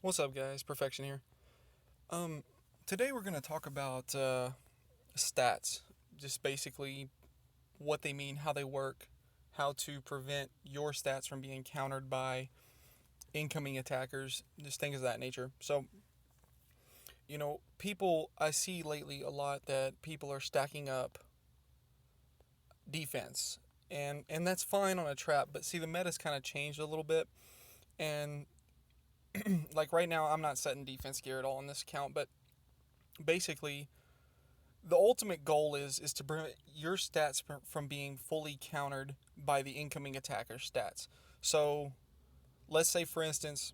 What's up, guys? Perfection here. Um, Today we're going to talk about stats, just basically what they mean, how they work, how to prevent your stats from being countered by incoming attackers, just things of that nature. So, people I see lately a lot that people are stacking up defense, and that's fine on a trap. But see, the meta's kind of changed a little bit, and like right now, I'm not setting defense gear at all on this account, but basically the ultimate goal is to prevent your stats from being fully countered by the incoming attacker's stats. So let's say, for instance,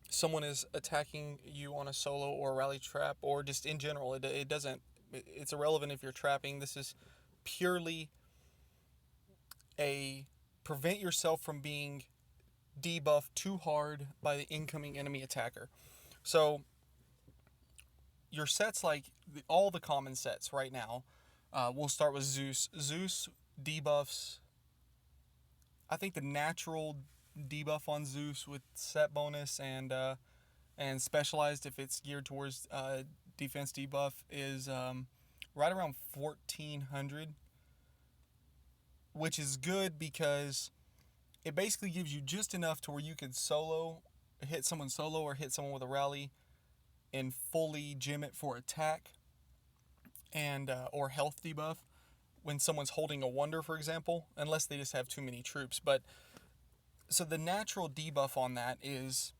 someone is attacking you on a solo or rally trap, or just in general. It doesn't. It's irrelevant if you're trapping. This is purely a prevent yourself from being debuffed too hard by the incoming enemy attacker. So your sets, like all the common sets right now, we'll start with Zeus. Zeus debuffs. I think the natural debuff on Zeus with set bonus and specialized if it's geared towards defense debuff is right around 1400, which is good because it basically gives you just enough to where you can hit someone solo or hit someone with a rally and fully gem it for attack and or health debuff when someone's holding a wonder, for example, unless they just have too many troops. But so the natural debuff on that is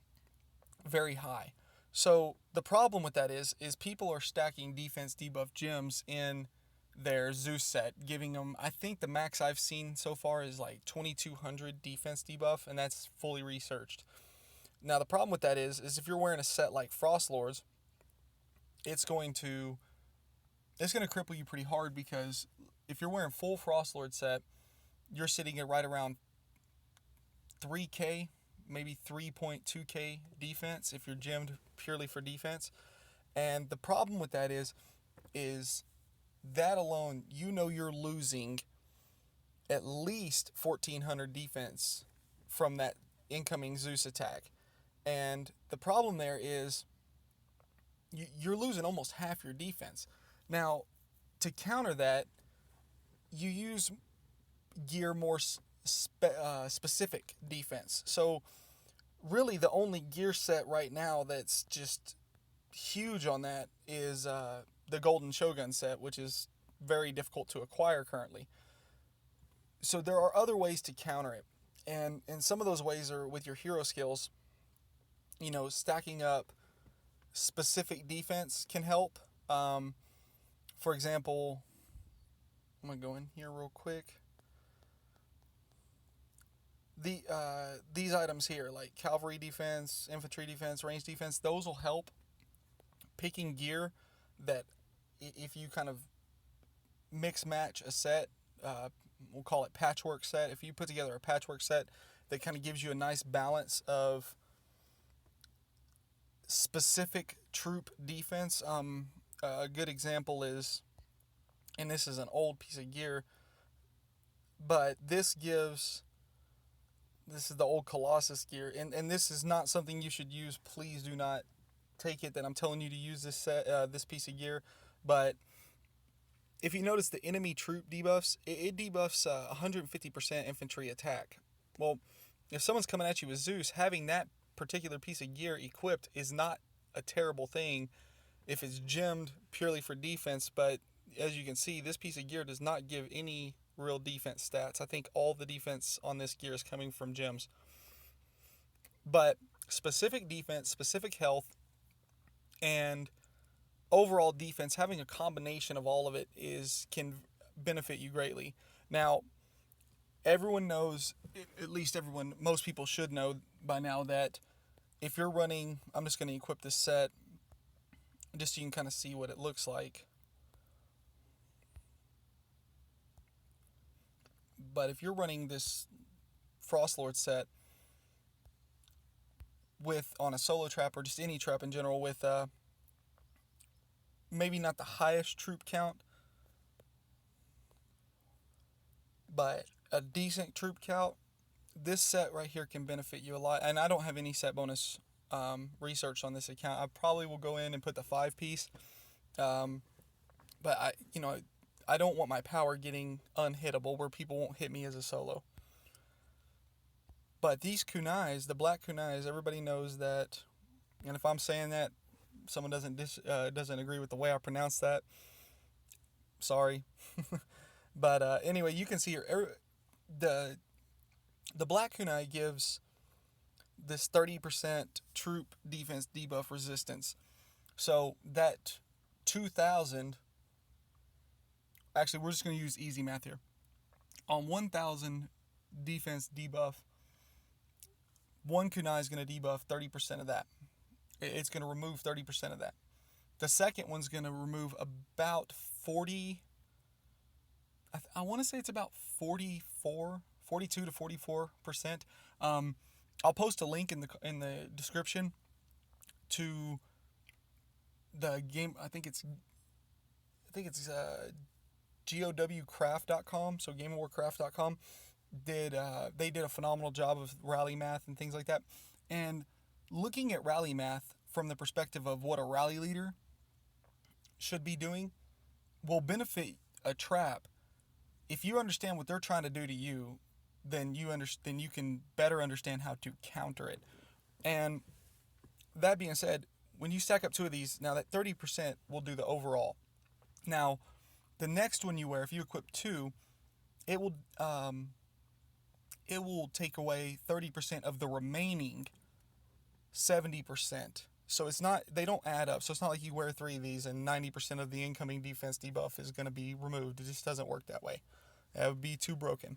very high. So the problem with that is people are stacking defense debuff gems in their Zeus set, giving them, I think the max I've seen so far is like 2200 defense debuff, and that's fully researched. Now the problem with that is if you're wearing a set like Frost Lords, it's going to cripple you pretty hard, because if you're wearing full Frost Lord set, you're sitting at right around 3k, maybe 3.2k defense if you're gemmed purely for defense. And the problem with that is that alone, you're losing at least 1400 defense from that incoming Zeus attack. And the problem there is you're losing almost half your defense. Now, to counter that, you use gear more specific defense. So, really, the only gear set right now that's just huge on that is the Golden Shogun set, which is very difficult to acquire currently. So, there are other ways to counter it. And some of those ways are with your hero skills. Stacking up specific defense can help. For example, I'm gonna go in here real quick. These items here, like cavalry defense, infantry defense, range defense, those will help. Picking gear that, if you kind of mix match a set, we'll call it patchwork set. If you put together a patchwork set that kind of gives you a nice balance of specific troop defense. A good example is, and this is an old piece of gear, but this is the old Colossus gear, and this is not something you should use. Please do not take it that I'm telling you to use this piece of gear. But if you notice the enemy troop debuffs, it debuffs 150% infantry attack. Well, if someone's coming at you with Zeus, having that particular piece of gear equipped is not a terrible thing if it's gemmed purely for defense. But as you can see, this piece of gear does not give any real defense stats. I think all the defense on this gear is coming from gems. But specific defense, specific health, and overall defense, having a combination of all of it can benefit you greatly. Now, everyone knows, at least most people should know by now, that if you're running, I'm just going to equip this set just so you can kind of see what it looks like. But if you're running this Frostlord set on a solo trap, or just any trap in general, with maybe not the highest troop count, but a decent troop count, this set right here can benefit you a lot. And I don't have any set bonus research on this account. I probably will go in and put the 5-piece, but I don't want my power getting unhittable where people won't hit me as a solo. But these kunais, the black kunais, everybody knows that. And if I'm saying that, someone doesn't agree with the way I pronounce that, sorry. But anyway, you can see here the black kunai gives this 30% troop defense debuff resistance. So that 2,000, actually we're just going to use easy math here. On 1,000 defense debuff, one kunai is going to debuff 30% of that. It's going to remove 30% of that. The second one's going to remove about 40, I want to say it's about 42 to 44%. I'll post a link in the description to the game. I think it's GoWcraft.com. So GameOfWarcraft.com they did a phenomenal job of rally math and things like that. And looking at rally math from the perspective of what a rally leader should be doing will benefit a trap. If you understand what they're trying to do to you, then you can better understand how to counter it. And that being said, when you stack up two of these, now that 30% will do the overall. Now, the next one you wear, if you equip two, it will take away 30% of the remaining 70%. So they don't add up. So it's not like you wear 3 of these and 90% of the incoming defense debuff is going to be removed. It just doesn't work that way. That would be too broken.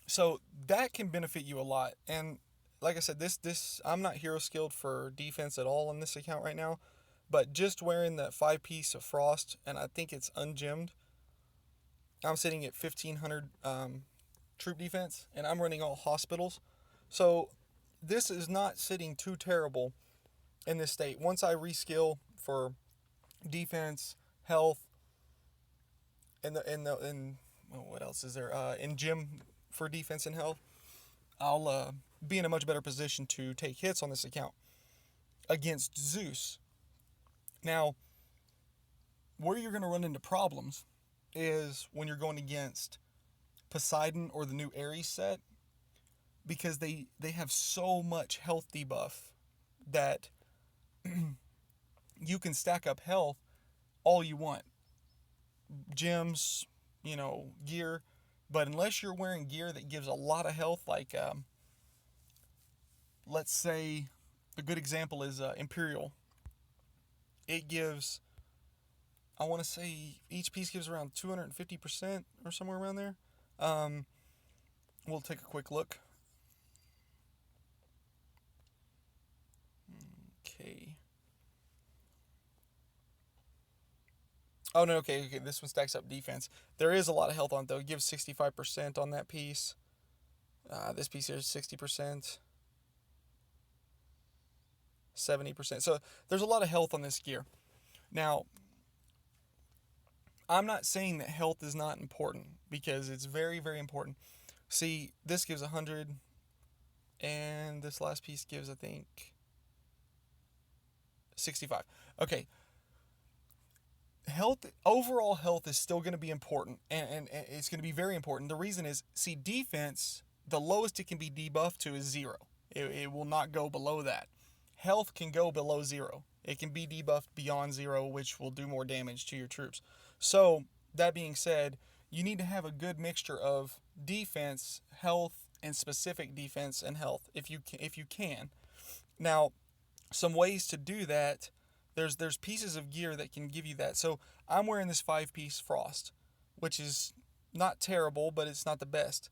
So that can benefit you a lot. And like I said, this I'm not hero skilled for defense at all on this account right now. But just wearing that 5-piece of Frost, and I think it's ungemmed, I'm sitting at 1,500 troop defense, and I'm running all hospitals. So this is not sitting too terrible in this state. Once I reskill for defense, health, and what else is there? In gym for defense and health, I'll be in a much better position to take hits on this account against Zeus. Now, where you're going to run into problems is when you're going against Poseidon or the new Ares set, because they have so much health debuff that you can stack up health all you want. Gems, gear, but unless you're wearing gear that gives a lot of health, like let's say a good example is Imperial. It gives, I want to say each piece gives around 250% or somewhere around there. We'll take a quick look. Okay. Oh, no, okay, this one stacks up defense. There is a lot of health on it, though. It gives 65% on that piece. This piece here is 60%. 70%. So there's a lot of health on this gear. Now, I'm not saying that health is not important, because it's very, very important. See, this gives 100, and this last piece gives, I think, 65. Okay. Overall health is still going to be important, and it's going to be very important. The reason is, see, defense, the lowest it can be debuffed to is 0. It will not go below that. Health can go below 0. It can be debuffed beyond 0, which will do more damage to your troops. So, that being said, you need to have a good mixture of defense, health, and specific defense and health if you can. Now, some ways to do that, there's pieces of gear that can give you that. So, I'm wearing this 5-piece Frost, which is not terrible, but it's not the best.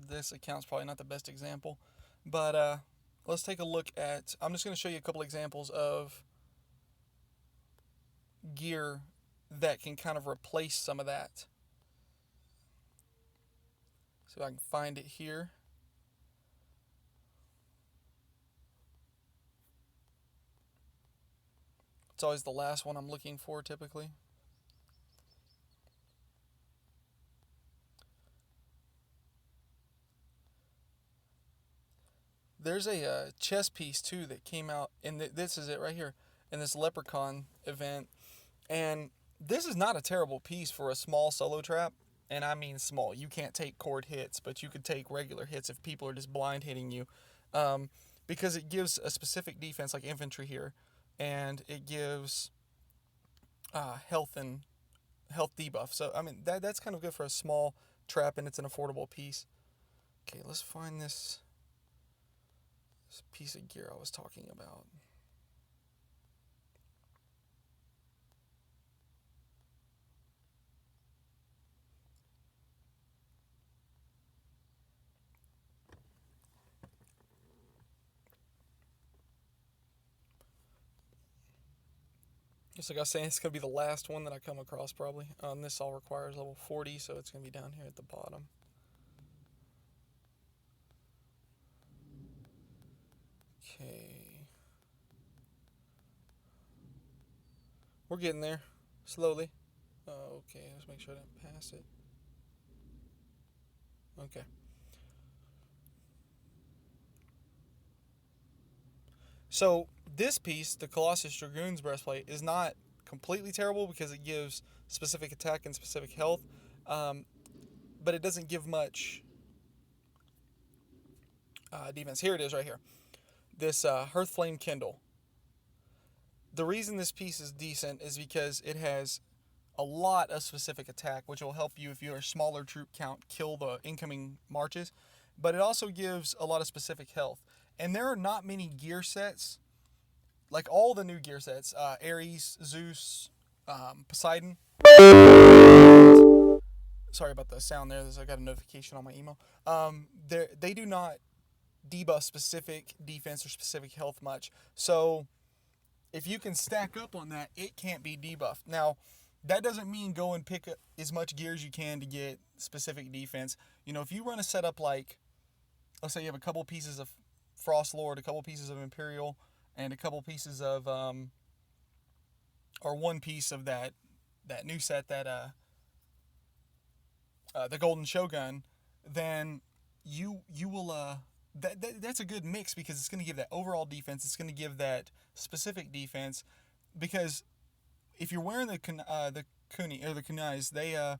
This account's probably not the best example, but let's take a look at, I'm just going to show you a couple examples of gear that can kind of replace some of that. So I can find it here. It's always the last one I'm looking for typically. there's a chess piece too that came out, and this is it right here in this Leprechaun event, and this is not a terrible piece for a small solo trap, and I mean small. You can't take chord hits, but you could take regular hits if people are just blind hitting you, um, because it gives a specific defense like infantry here, and it gives health and health debuff. So I mean that's kind of good for a small trap, and it's an affordable piece. Okay, let's find this piece of gear I was talking about. Just like I was saying, it's going to be the last one that I come across probably. This all requires level 40, so it's going to be down here at the bottom. Okay. We're getting there. Slowly. Okay, let's make sure I didn't pass it. Okay. So this piece, the Colossus Dragoon's breastplate, is not completely terrible because it gives specific attack and specific health, um, but it doesn't give much defense. Here it is right here. This Hearthflame Kindle. The reason this piece is decent is because it has a lot of specific attack, which will help you if you're a smaller troop count kill the incoming marches, but it also gives a lot of specific health. And there are not many gear sets, like all the new gear sets, Ares, Zeus, Poseidon. Sorry about the sound there. I got a notification on my email. They do not debuff specific defense or specific health much. So if you can stack up on that, it can't be debuffed. Now, that doesn't mean go and pick as much gear as you can to get specific defense. You know, if you run a setup like, let's say you have a couple pieces of Frost Lord, a couple pieces of Imperial, and a couple pieces of, or one piece of that new set, that the Golden Shogun, then you will that's a good mix because it's going to give that overall defense. It's going to give that specific defense, because if you're wearing the kuni or the kunais, they're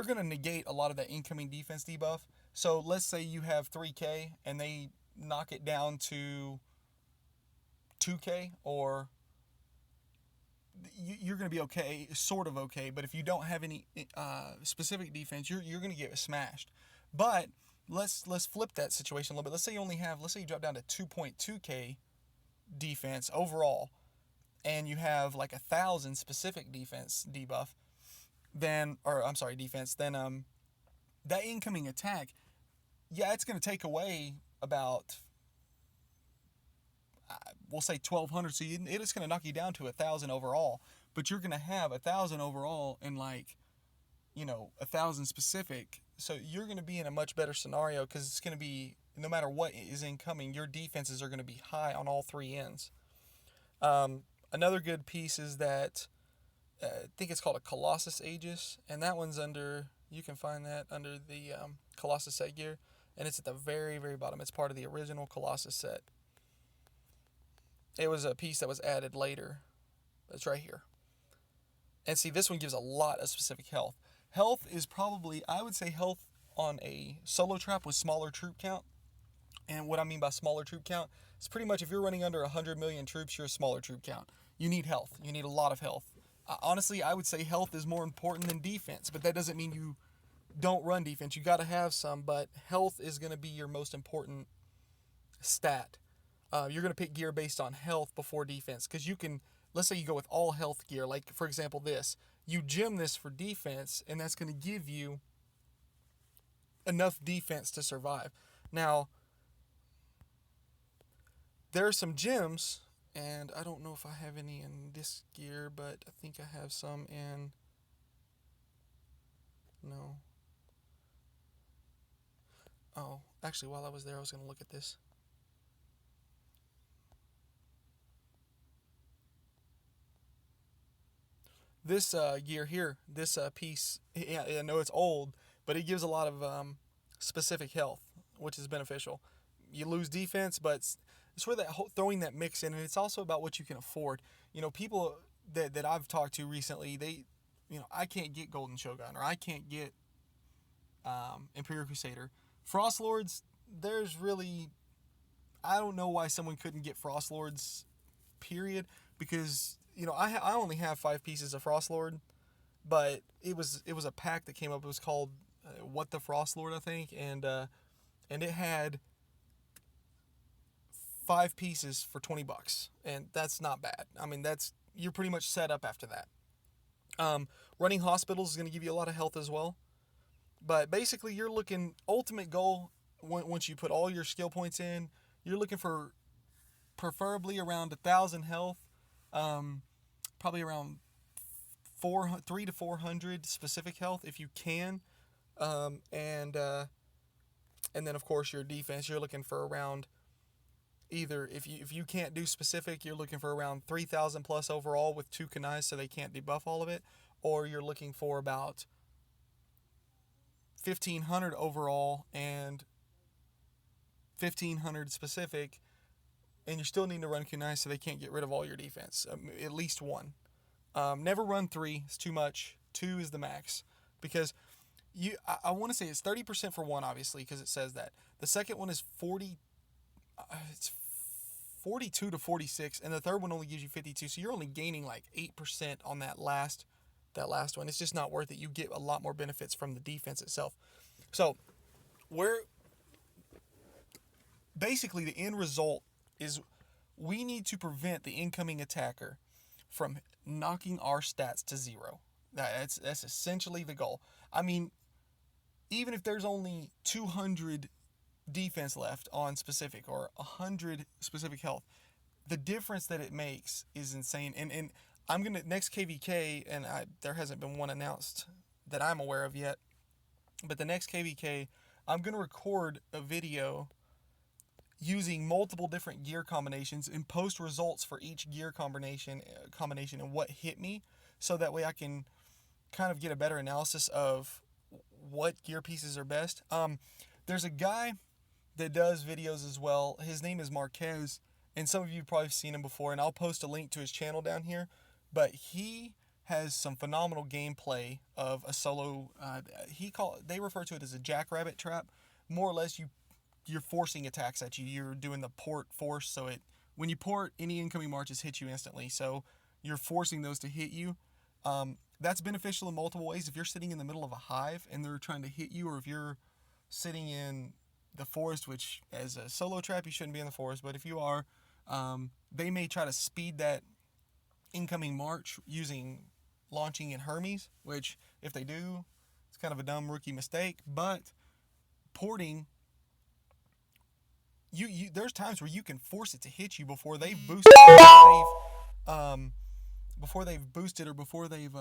going to negate a lot of that incoming defense debuff. So let's say you have 3K and they knock it down to 2K, or you're going to be okay, sort of okay. But if you don't have any specific defense, you're going to get smashed. But let's flip that situation a little bit. Let's say you drop down to 2.2K defense overall, and you have like 1,000 specific defense debuff, then, or I'm sorry, defense, then that incoming attack, yeah, it's going to take away about, we'll say 1,200. So it's going to knock you down to 1,000 overall, but you're going to have 1,000 overall and 1,000 specific. So you're going to be in a much better scenario because it's going to be, no matter what is incoming, your defenses are going to be high on all three ends. Another good piece is that I think it's called a Colossus Aegis, and that one's you can find that under the Colossus set gear, and it's at the very, very bottom. It's part of the original Colossus set. It was a piece that was added later. It's right here. And see, this one gives a lot of specific health. Health is probably, I would say health on a solo trap with smaller troop count. And what I mean by smaller troop count is pretty much if you're running under 100 million troops, you're a smaller troop count. You need health. You need a lot of health. Honestly, I would say health is more important than defense, but that doesn't mean you don't run defense. You got to have some, but health is going to be your most important stat. You're going to pick gear based on health before defense, because you can, let's say you go with all health gear, like for example this, you gem this for defense, and that's going to give you enough defense to survive. Now, there are some gems, and I don't know if I have any in this gear, but I think I have some in, no. Oh, actually, while I was there, I was going to look at this. This gear here, this piece, yeah, I know it's old, but it gives a lot of specific health, which is beneficial. you lose defense, but it's where that whole, throwing that mix in, and it's also about what you can afford. People that I've talked to recently, I can't get Golden Shogun, or I can't get Imperial Crusader. Frost Lords, there's really, I don't know why someone couldn't get Frost Lords, period, because I only have 5 pieces of Frost Lord, but it was a pack that came up. It was called What the Frost Lord, I think, and it had 5 pieces for $20, and that's not bad. I mean, you're pretty much set up after that. Running hospitals is going to give you a lot of health as well, but basically you're looking, ultimate goal, once you put all your skill points in, you're looking for preferably around 1,000 health, probably around 300 to 400 specific health if you can, and then of course your defense, you're looking for around, either if you can't do specific, you're looking for around 3,000 plus overall with 2 kunais, so they can't debuff all of it, or you're looking for about 1,500 overall and 1,500 specific, and you still need to run kunai so they can't get rid of all your defense. At least 1. Never run 3; it's too much. 2 is the max, because I want to say it's 30% for 1, obviously, because it says that. The second one is 40. It's 42 to 46, and the third one only gives you 52. So you're only gaining like 8% on that last one. It's just not worth it. You get a lot more benefits from the defense itself. So basically the end result is we need to prevent the incoming attacker from knocking our stats to 0. That's essentially the goal. I mean, even if there's only 200 defense left on specific, or 100 specific health, the difference that it makes is insane. And I'm gonna, next KVK, and there hasn't been one announced that I'm aware of yet, but the next KVK, I'm gonna record a video using multiple different gear combinations and post results for each gear combination and what hit me, so that way I can kind of get a better analysis of what gear pieces are best. There's a guy that does videos as well. His name is Marquez, and some of you have probably seen him before, and I'll post a link to his channel down here. But he has some phenomenal gameplay of a solo. They refer to it as a jackrabbit trap. More or less, you're forcing attacks at you. You're doing the port force, so when you port, any incoming marches hit you instantly. So you're forcing those to hit you. That's beneficial in multiple ways. If you're sitting in the middle of a hive and they're trying to hit you, or if you're sitting in the forest, which as a solo trap you shouldn't be in the forest, but if you are, they may try to speed that incoming march using launching in Hermes, which if they do, it's kind of a dumb rookie mistake. But porting, there's times where you can force it to hit you before they've boosted, before they've boosted, or before they've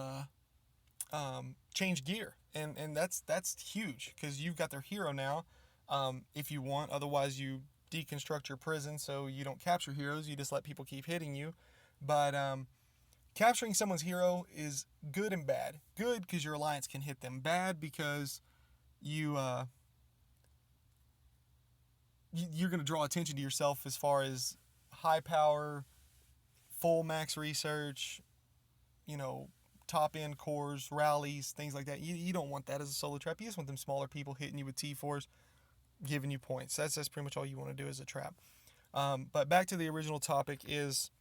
changed gear, and that's huge, because you've got their hero now. If you want, otherwise you deconstruct your prison so you don't capture heroes, you just let people keep hitting you. But capturing someone's hero is good and bad. Good because your alliance can hit them. Bad because you're going to draw attention to yourself as far as high power, full max research, top end cores, rallies, things like that. You don't want that as a solo trap. You just want them smaller people hitting you with T4s, giving you points. That's pretty much all you want to do as a trap. But back to the original topic is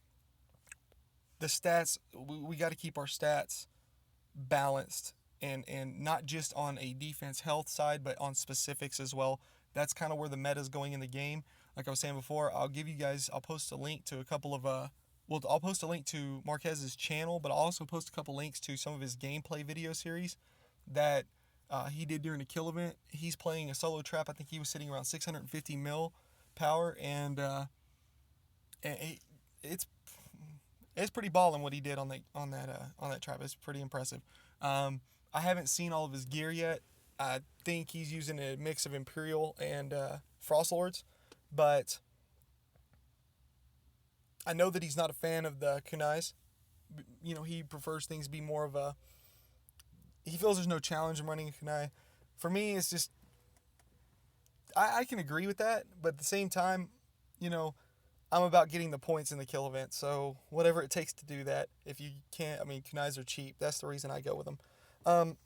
the stats. We got to keep our stats balanced, and not just on a defense health side, but on specifics as well. That's kind of where the meta is going in the game. Like I was saying before, I'll post a link to a couple of I'll post a link to Marquez's channel, but I'll also post a couple links to some of his gameplay video series that he did during the kill event. He's playing a solo trap. I think he was sitting around 650 mil power, and it's pretty balling what he did on that trap. It's pretty impressive. I haven't seen all of his gear yet. I think he's using a mix of Imperial and Frost Lords, but I know that he's not a fan of the kunais. He prefers things to be more of a... He feels there's no challenge in running a kunai. For me, it's just... I can agree with that, but at the same time, you know, I'm about getting the points in the kill event. So whatever it takes to do that. If you can't, I mean, kunais are cheap. That's the reason I go with them. Um,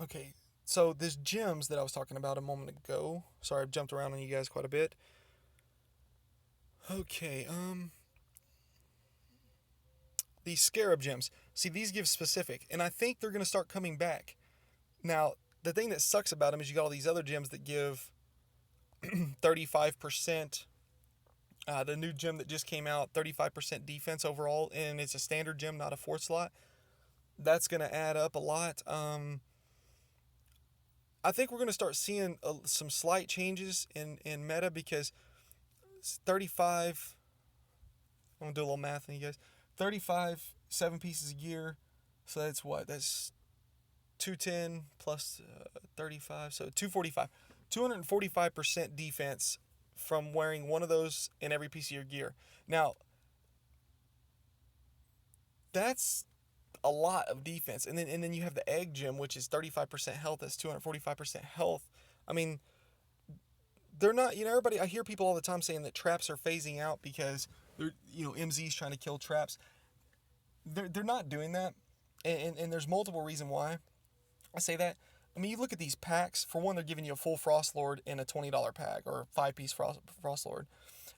okay, so this gems that I was talking about a moment ago. Sorry, I've jumped around on you guys quite a bit. Okay, these scarab gems. See, these give specific, and I think they're going to start coming back. Now, the thing that sucks about them is you got all these other gems that give 35%. The new gem that just came out, 35% defense overall, and it's a standard gem, not a 4th slot. That's going to add up a lot. I think we're going to start seeing some slight changes in meta because 35. I'm going to do a little math on you guys. 35, 7 pieces of gear. So that's what? That's 210 plus 35. So 245. 245% defense from wearing one of those in every piece of your gear. Now, that's a lot of defense. And then you have the egg gem, which is 35% health. That's 245% health. I mean, they're not, everybody, I hear people all the time saying that traps are phasing out because they're, MZ's trying to kill traps. They're not doing that. And there's multiple reasons why I say that. I mean, you look at these packs. For one, they're giving you a full Frost Lord in a $20 pack or 5-piece Frost Lord.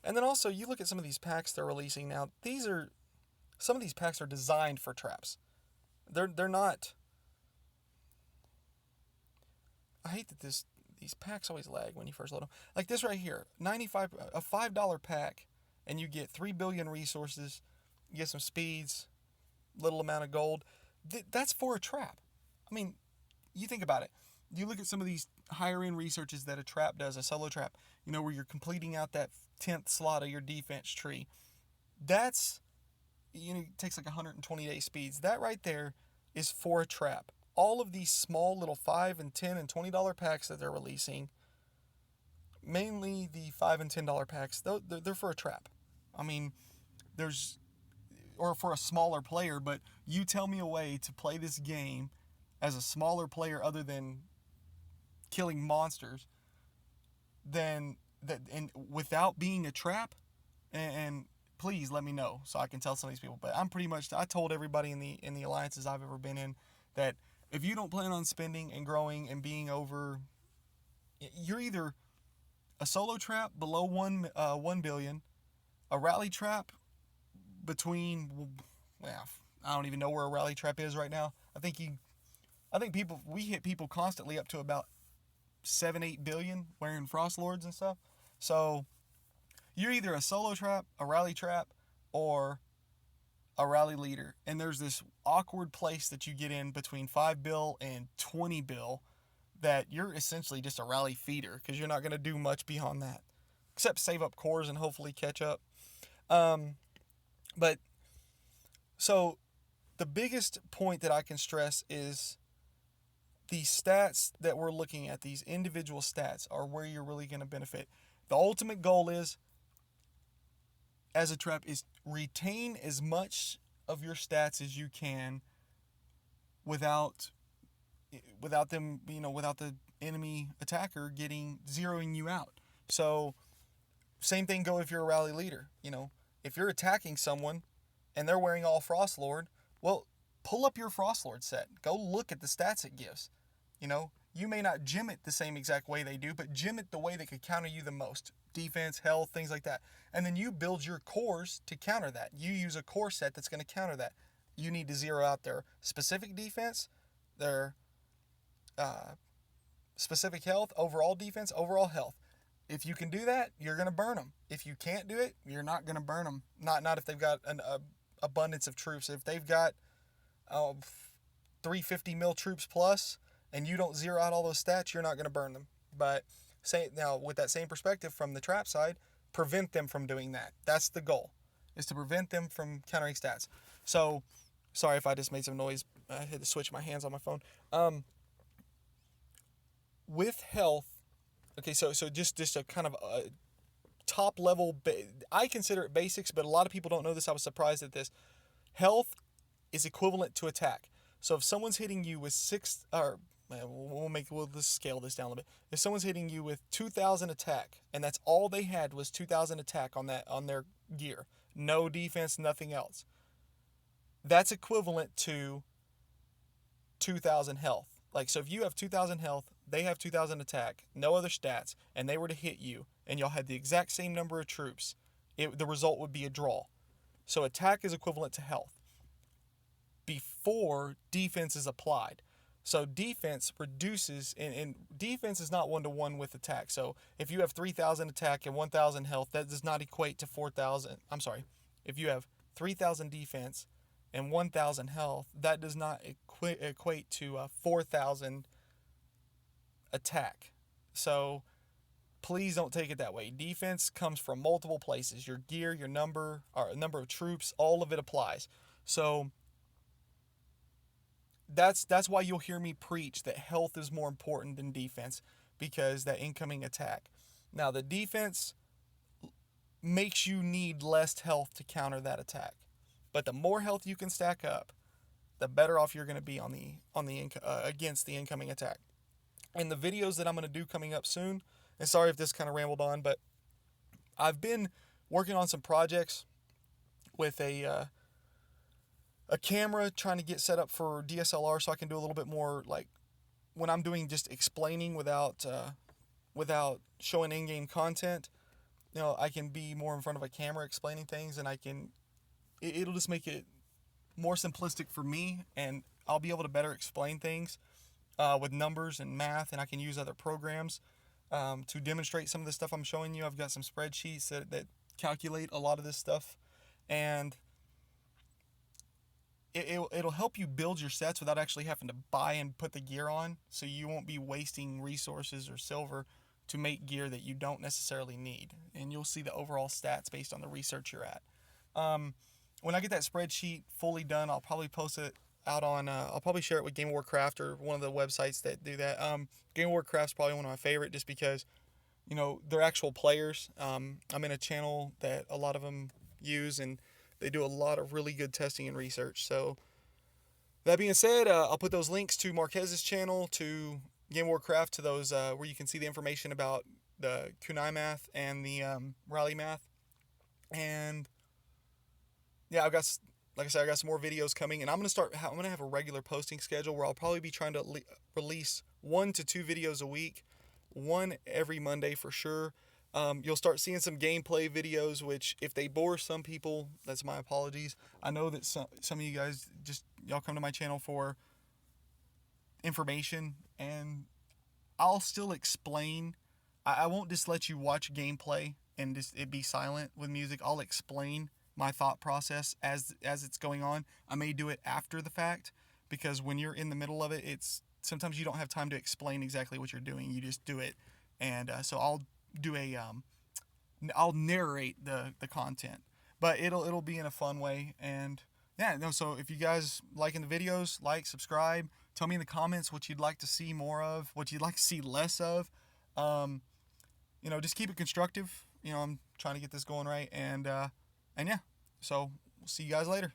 And then also, you look at some of these packs they're releasing now. Some of these packs are designed for traps. They're not. I hate that these packs always lag when you first load them. Like this right here, a $5 pack, and you get 3 billion resources. You get some speeds, little amount of gold. That's for a trap. I mean, you think about it. You look at some of these higher end researches that a trap does, a solo trap, where you're completing out that 10th slot of your defense tree. That's, it takes like 120 day speeds. That right there is for a trap. All of these small little $5 and $10 and $20 packs that they're releasing, mainly the $5 and $10 packs, they're for a trap. I mean, or for a smaller player, but you tell me a way to play this game as a smaller player other than killing monsters, then that, and without being a trap, and please let me know so I can tell some of these people. But I told everybody in the alliances I've ever been in that if you don't plan on spending and growing and being over, you're either a solo trap below 1 billion, a rally trap between, well, I don't even know where a rally trap is right now. I think we hit people constantly up to about 7-8 billion wearing Frost Lords and stuff. So you're either a solo trap, a rally trap, or a rally leader. And there's this awkward place that you get in between 5 bill and 20 bill that you're essentially just a rally feeder because you're not going to do much beyond that except save up cores and hopefully catch up. But so the biggest point that I can stress is the stats that we're looking at, these individual stats, are where you're really going to benefit. The ultimate goal is, as a trap, is retain as much of your stats as you can without them, without the enemy attacker zeroing you out. So same thing go if you're a rally leader. If you're attacking someone and they're wearing all Frost Lord, well, pull up your Frost Lord set. Go look at the stats it gives. You may not gem it the same exact way they do, but gem it the way that could counter you the most. Defense, health, things like that. And then you build your cores to counter that. You use a core set that's going to counter that. You need to zero out their specific defense, their specific health, overall defense, overall health. If you can do that, you're going to burn them. If you can't do it, you're not going to burn them. Not if they've got an abundance of troops. If they've got 350 mil troops plus, and you don't zero out all those stats, you're not going to burn them. But now, with that same perspective from the trap side, prevent them from doing that. That's the goal, is to prevent them from countering stats. So, sorry if I just made some noise. I had to switch my hands on my phone. With health, okay, so just a kind of a top level, I consider it basics, but a lot of people don't know this. I was surprised at this. Health is equivalent to attack. So if someone's hitting you with we'll just scale this down a little bit. If someone's hitting you with 2,000 attack, and that's all they had was 2,000 attack on their gear, no defense, nothing else, that's equivalent to 2,000 health. Like, so if you have 2,000 health, they have 2,000 attack, no other stats, and they were to hit you, and y'all had the exact same number of troops, the result would be a draw. So attack is equivalent to health before defense is applied. So defense reduces, and defense is not one-to-one with attack. So if you have 3,000 attack and 1,000 health, that does not equate to 4,000. I'm sorry. If you have 3,000 defense and 1,000 health, that does not equate to 4,000 attack. So please don't take it that way. Defense comes from multiple places. Your gear, your number, or number of troops, all of it applies. So that's why you'll hear me preach that health is more important than defense, because that incoming attack. Now, the defense makes you need less health to counter that attack. But the more health you can stack up, the better off you're going to be against the incoming attack. And the videos that I'm going to do coming up soon, and sorry if this kind of rambled on, but I've been working on some projects with a camera, trying to get set up for DSLR so I can do a little bit more, like when I'm doing just explaining without showing in-game content. You know, I can be more in front of a camera explaining things, and it'll just make it more simplistic for me, and I'll be able to better explain things with numbers and math, and I can use other programs to demonstrate some of the stuff I'm showing you. I've got some spreadsheets that calculate a lot of this stuff, and it'll help you build your sets without actually having to buy and put the gear on, so you won't be wasting resources or silver to make gear that you don't necessarily need, and you'll see the overall stats based on the research you're at. When I get that spreadsheet fully done, I'll probably post it out on, I'll probably share it with Game of Warcraft or one of the websites that do that. Game of Warcraft's probably one of my favorite, just because, you know, they're actual players. I'm in a channel that a lot of them use, and they do a lot of really good testing and research. So that being said, I'll put those links to Marquez's channel, to Game of Warcraft, to those where you can see the information about the kunai math and the rally math. And yeah, like I said, I got some more videos coming, and I'm gonna have a regular posting schedule where I'll probably be trying to release 1 to 2 videos a week, one every Monday for sure. You'll start seeing some gameplay videos, which if they bore some people, that's my apologies. I know that some of you guys y'all come to my channel for information, and I'll still explain. I won't just let you watch gameplay and just it be silent with music. I'll explain my thought process as it's going on. I may do it after the fact, because when you're in the middle of it, sometimes you don't have time to explain exactly what you're doing. You just do it, and so I'll do I'll narrate the content, but it'll be in a fun way. And yeah, no. So if you guys liking the videos, like, subscribe. Tell me in the comments what you'd like to see more of, what you'd like to see less of. Just keep it constructive. I'm trying to get this going right, and yeah. So we'll see you guys later.